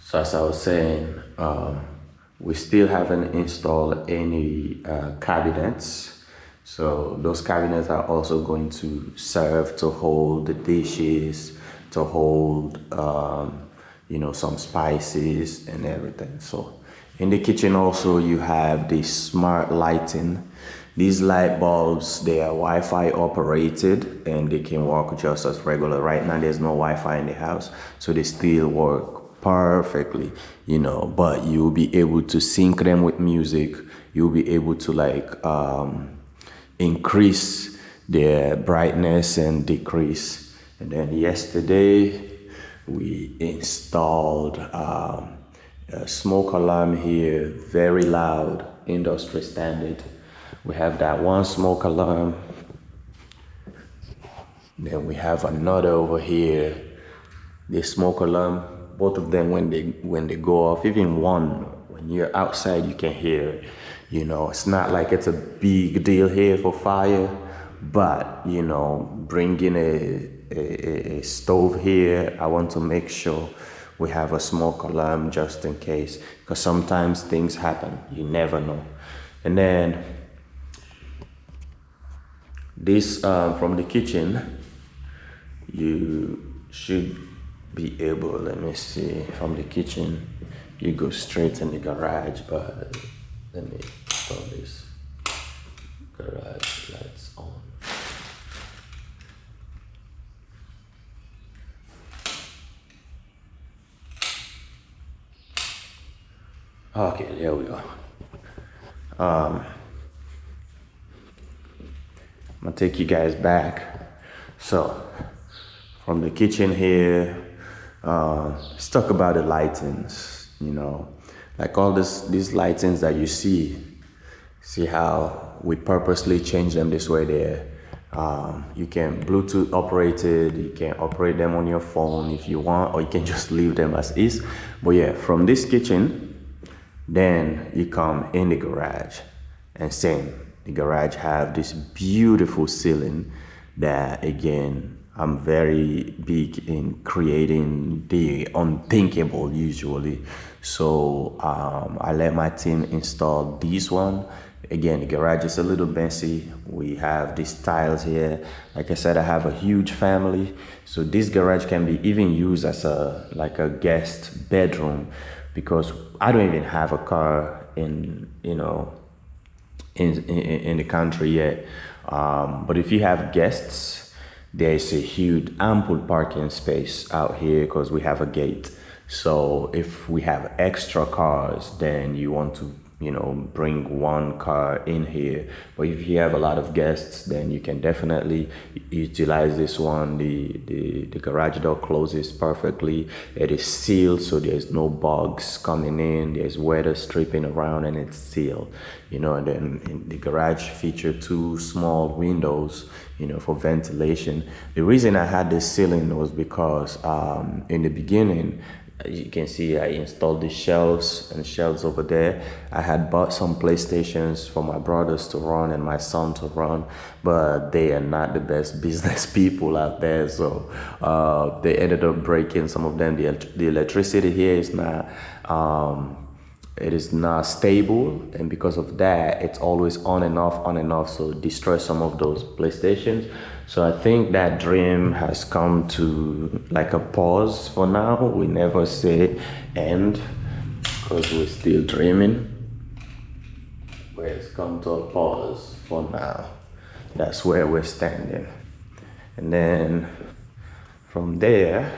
So as I was saying, we still haven't installed any cabinets. So those cabinets are also going to serve to hold the dishes, to hold, some spices and everything. So in the kitchen also you have the smart lighting. These light bulbs, they are Wi-Fi operated and they can work just as regular. Right now there's no Wi-Fi in the house, so they still work perfectly, but you'll be able to sync them with music. You'll be able to increase their brightness and decrease. And then yesterday we installed a smoke alarm here, very loud, industry standard. We have that one smoke alarm. Then we have another over here, the smoke alarm. Both of them, when they go off, even one, when you're outside, you can hear it. It's not like it's a big deal here for fire, but bringing a stove here, I want to make sure we have a smoke alarm just in case, because sometimes things happen. You never know. And then this from the kitchen, you should be able, let me see, from the kitchen you go straight in the garage, but let me turn this garage lights on. Okay, there we go. I'm gonna take you guys back. So from the kitchen here, let's talk about the lightings. Like all these lightings that you see how we purposely change them this way there. You can Bluetooth operated, you can operate them on your phone if you want, or you can just leave them as is. But yeah, from this kitchen, then you come in the garage, and same, the garage have this beautiful ceiling that, again, I'm very big in creating the unthinkable usually. So I let my team install this one. Again, the garage is a little messy. We have these tiles here. Like I said, I have a huge family, so this garage can be even used as a guest bedroom, because I don't even have a car in the country yet. But if you have guests, there is a huge ample parking space out here because we have a gate. So if we have extra cars, then you want to bring one car in here. But if you have a lot of guests, then you can definitely utilize this one. The garage door closes perfectly. It is sealed, so there's no bugs coming in. There's weather stripping around, and it's sealed. And then in the garage feature 2 small windows, for ventilation. The reason I had this ceiling was because in the beginning, as you can see, I installed the shelves over there. I had bought some PlayStations for my brothers to run and my son to run, but they are not the best business people out there. So they ended up breaking some of them. The electricity here is not it is not stable, and because of that, it's always on and off, so it destroys some of those PlayStations. So I think that dream has come to a pause for now. We never say end, because we're still dreaming. But it's come to a pause for now. That's where we're standing. And then from there,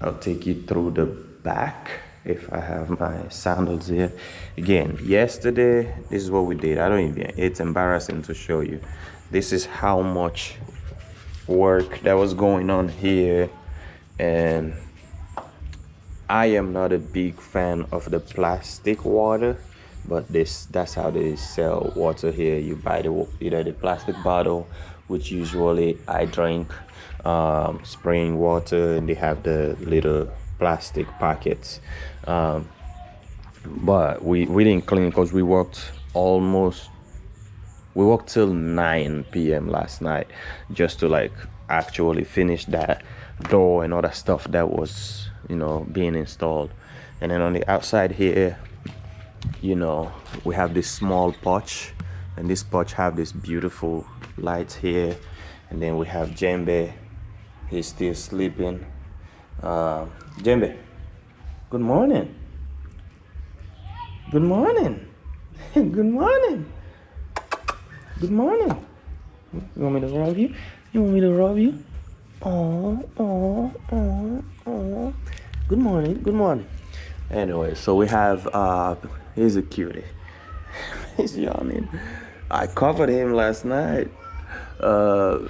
I'll take you through the back. If I have my sandals here. Again, yesterday, this is what we did. It's embarrassing to show you. This is how much work that was going on here. And I am not a big fan of the plastic water, but that's how they sell water here. You buy either the plastic bottle, which usually I drink, spraying water, and they have the little plastic packets. But we didn't clean because we worked till 9 p.m. last night just to actually finish that door and other stuff that was you know, being installed. And then on the outside here, you know, we have this small porch, and this porch have this beautiful lights here. And then we have Jembe. He's still sleeping. Jembe, good morning. Good morning. Good morning. Good morning. You want me to rub you? You want me to rub you? Oh. Good morning. Good morning. Anyway, so we have he's a cutie. He's yawning. I covered him last night. So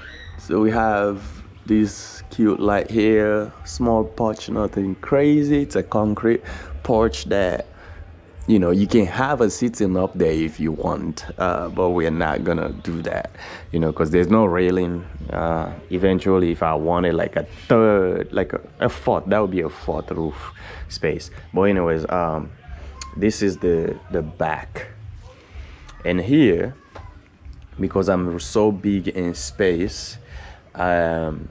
we have this cute light here, small porch, nothing crazy. It's a concrete porch that, you know, you can have a sitting up there if you want, but we're not gonna do that, you know, because there's no railing. Eventually, if I wanted like a third, like a fourth, that would be a fourth roof space. But anyways, this is the back. And here, because I'm so big in space,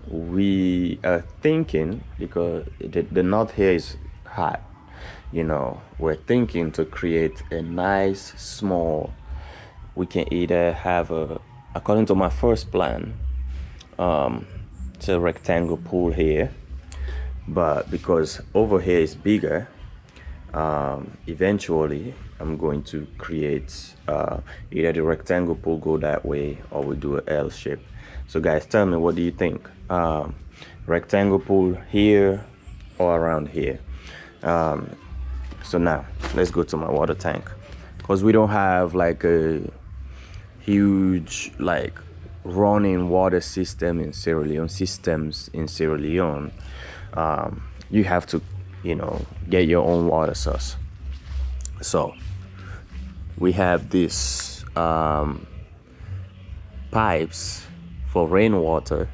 we are thinking, because the north here is hot, you know, we're thinking to create a nice small, we can either have according to my first plan, it's a rectangle pool here, but because over here is bigger, eventually I'm going to create either the rectangle pool go that way, or we do a L shape. So guys, tell me, what do you think? Rectangle pool here or around here? So now let's go to my water tank, because we don't have like a huge like running water system in Sierra Leone. You have to, you know, get your own water source. So we have this pipes for rainwater.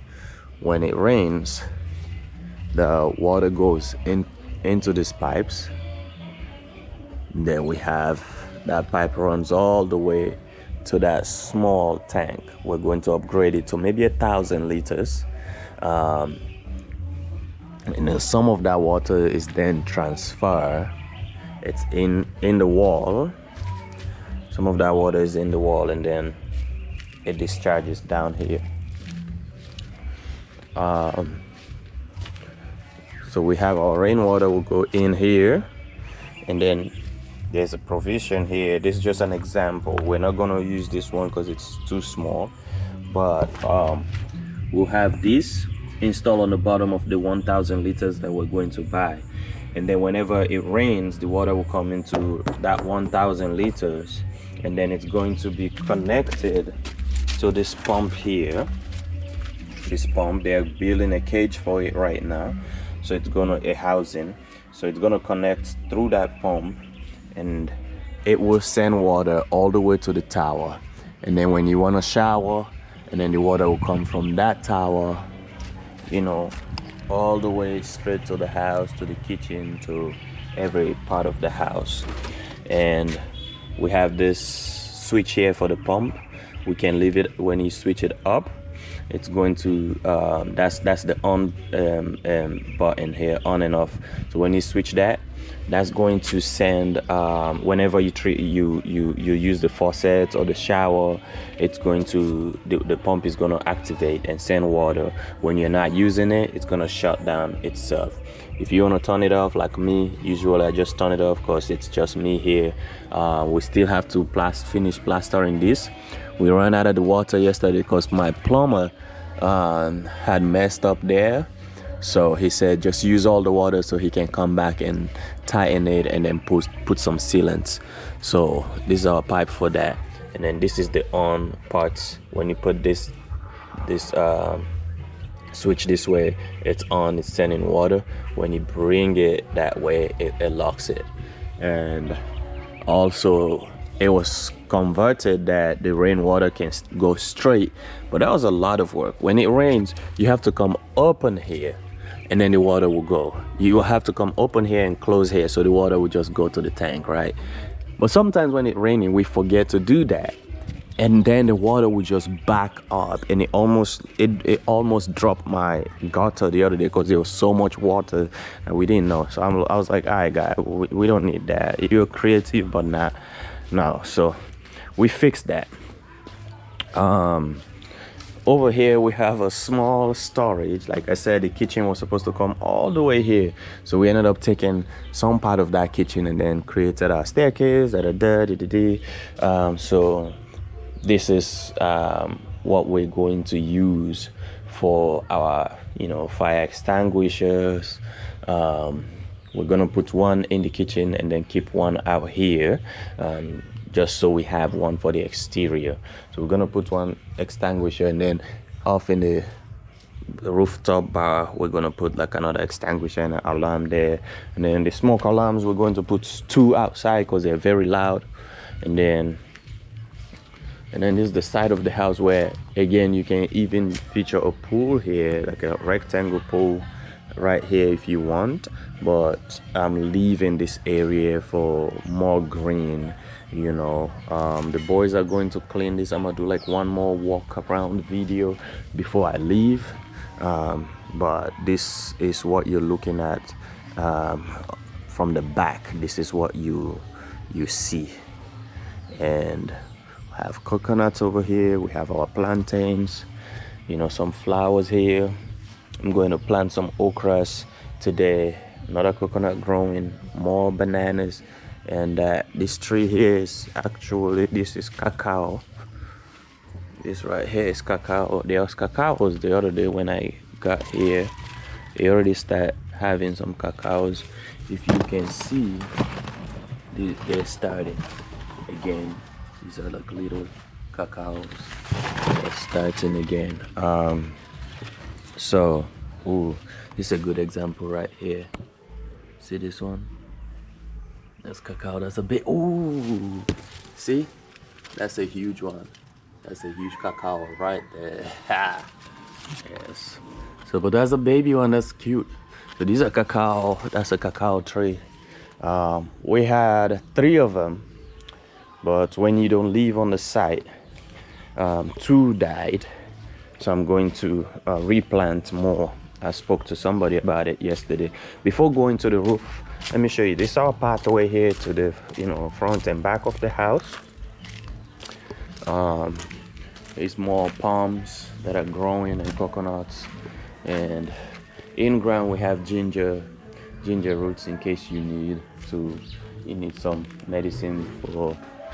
When it rains, the water goes into these pipes. Then we have that pipe runs all the way to that small tank. We're going to upgrade it to maybe 1,000 liters. And then some of that water is then transferred. It's in the wall. Some of that water is in the wall, and then it discharges down here. So we have our rainwater will go in here, and then there's a provision here. This is just an example. We're not going to use this one because it's too small, but we'll have this installed on the bottom of the 1,000 liters that we're going to buy. And then whenever it rains, the water will come into that 1,000 liters, and then it's going to be connected to this pump here. This pump, they're building a cage for it right now, so it's gonna a housing, so it's gonna connect through that pump, and it will send water all the way to the tower. And then when you want to shower, and then the water will come from that tower, you know, all the way straight to the house, to the kitchen, to every part of the house. And we have this switch here for the pump. We can leave it. When you switch it up, it's going to that's the on button here, on and off. So when you switch that, that's going to send whenever you use the faucet or the shower, it's going to the pump is going to activate and send water. When you're not using it, it's going to shut down itself. If you want to turn it off, like me, usually I just turn it off because it's just me here. We still have to finish plastering this. We ran out of the water yesterday because my plumber had messed up there. So he said just use all the water so he can come back and tighten it and then put some sealants. So this is our pipe for that. And then this is the on parts. When you put this switch this way, it's on, it's sending water. When you bring it that way, it locks it. And also it was converted that the rainwater can go straight, but that was a lot of work. When it rains, you have to come open here, and then the water will go. You will have to come open here and close here, so the water will just go to the tank, right? But sometimes when it's raining, we forget to do that. and then the water would just back up, and it almost dropped my gutter the other day because there was so much water and we didn't know. So I was like, all right guys, we don't need that. You're creative but not no. So we fixed that. Over here we have a small storage. Like I said, the kitchen was supposed to come all the way here, so we ended up taking some part of that kitchen and then created our staircase. So this is what we're going to use for our fire extinguishers. We're gonna put one in the kitchen and then keep one out here, just so we have one for the exterior. So we're gonna put one extinguisher, and then off in the rooftop bar we're gonna put like another extinguisher and an alarm there. And then the smoke alarms, we're going to put 2 outside because they're very loud. And then this is the side of the house where again you can even feature a pool here, like a rectangle pool right here if you want. But I'm leaving this area for more green. The boys are going to clean this. I'm gonna do like one more walk around video before I leave. But this is what you're looking at from the back. This is what you see. And we have coconuts over here. We have our plantains, some flowers here. I'm going to plant some okras today. Another coconut growing, more bananas. And this tree here is this is cacao. This right here is cacao. There was cacaos the other day when I got here. They already start having some cacaos. If you can see, they're starting again. These are like little cacaos. They're starting again. So, this is a good example right here. See this one? That's cacao. That's a big. See? That's a huge one. That's a huge cacao right there. Yes. So, but that's a baby one. That's cute. So these are cacao. That's a cacao tree. We had 3 of them, but when you don't live on the site, 2 died. So I'm going to replant more. I spoke to somebody about it yesterday. Before going to the roof, let me show you. This is our pathway here to the front and back of the house. There's more palms that are growing and coconuts, and in ground we have ginger roots in case you need some medicine for